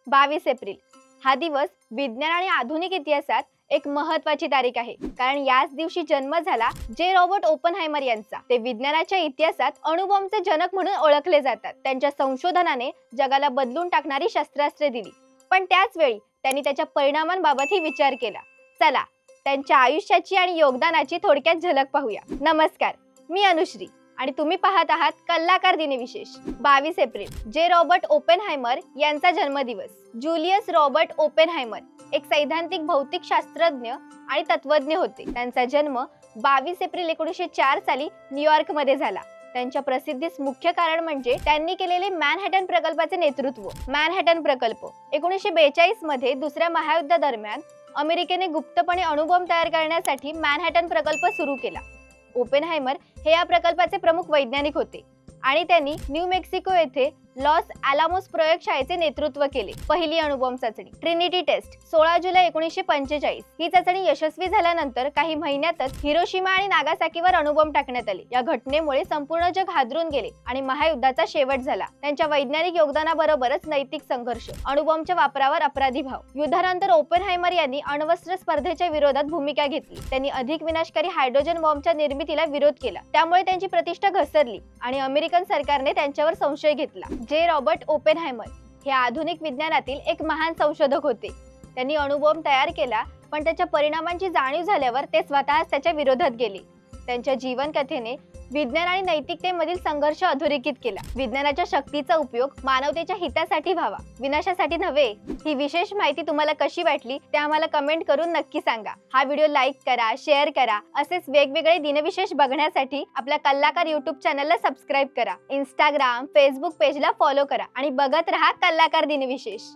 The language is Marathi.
22 एप्रिल हा दिवस विज्ञान आणि आधुनिक इतिहासात एक महत्त्वाची तारीख आहे, कारण याच दिवशी जन्म झाला जे रॉबर्ट ओपनहायमर यांचा। ते विज्ञानाच्या इतिहासात अणुबॉम्बचे जनक म्हणून ओळखले जातात। त्यांच्या संशोधनाने जगाला बदलून टाकणारी शस्त्रास्त्रे दिली, पण त्याच वेळी त्यांनी त्याच्या परिणामांबाबतही विचार केला। चला त्यांच्या आयुष्याची आणि योगदानाची थोडक्यात झलक पाहूया। नमस्कार, मी अनुश्री आणि तुम्ही पाहत आहात कलाकार दिनविशेष। 22 एप्रिल जे रॉबर्ट ओपनहायमर यांचा जन्मदिवस। जूलियस रॉबर्ट ओपनहायमर एक सैद्धांतिक भौतिकशास्त्रज्ञ आणि तत्वज्ञ होते। त्यांचा जन्म 22 एप्रिल 1904 साली न्यूयॉर्क मध्ये झाला। त्यांच्या प्रसिद्धीस मुख्य कारण म्हणजे त्यांनी केलेले मॅनहॅटन प्रकल्पाचे नेतृत्व। मॅनहॅटन प्रकल्प 1942 मध्ये दुसऱ्या महायुद्धादरम्यान अमेरिकेने गुप्तपणे अणुबॉम्ब तयार करण्यासाठी मॅनहॅटन प्रकल्प सुरू केला। ओपनहायमर हे या प्रकल्पाचे प्रमुख वैज्ञानिक होते आणि त्यांनी न्यू मेक्सिको येथे लॉस अलामोस प्रयोगशाळेचे नेतृत्व केले। पहिली अणुबॉम्ब चाचणी ट्रिनिटी टेस्ट 16 जुलै 1945। ही चाचणी यशस्वी झाल्यानंतर काही महिन्यातच हिरोशिमा आणि नागासाकीवर अणुबॉम्ब टाकण्यात आले। या घटनेमुळे संपूर्ण जग हादरून गेले आणि महायुद्धाचा शेवट झाला। त्यांच्या वैज्ञानिक योगदानाबरोबरच नैतिक संघर्ष, अणुबॉम्बच्या वापरावर अपराधी भाव। युद्धानंतर ओपनहायमर यांनी अण्वस्त्र स्पर्धेच्या विरोधात भूमिका घेतली। त्यांनी अधिक विनाशकारी हायड्रोजन बॉम्बच्या निर्मितीला विरोध केला, त्यामुळे त्यांची प्रतिष्ठा घसरली आणि अमेरिकन सरकारने त्यांच्यावर संशय घेतला। जे रॉबर्ट ओपनहायमर हे आधुनिक विज्ञानातील एक महान संशोधक होते। त्यांनी अणुबॉम्ब तयार केला, पण त्याच्या परिणामांची जाणीव झाल्यावर ते स्वतःच त्याच्या विरोधात गेले। त्यांच्या जीवनकथेने विज्ञान आणि नैतिकतेमधील संघर्ष अधोरेखित केला। विज्ञानाच्या शक्तीचा उपयोग मानवतेच्या हितासाठी व्हावा, विनाशासाठी नव्हे। ही विशेष माहिती तुम्हाला कशी वाटली ते आम्हाला कमेंट करून नक्की सांगा। हा व्हिडिओ लाईक करा, शेअर करा। असेच वेगवेगळे दिनविशेष बघण्यासाठी आपल्या कलाकार यूट्यूब चॅनलला सबस्क्राईब करा। इंस्टाग्राम, फेसबुक पेजला फॉलो करा आणि बघत रहा कलाकार दिनविशेष।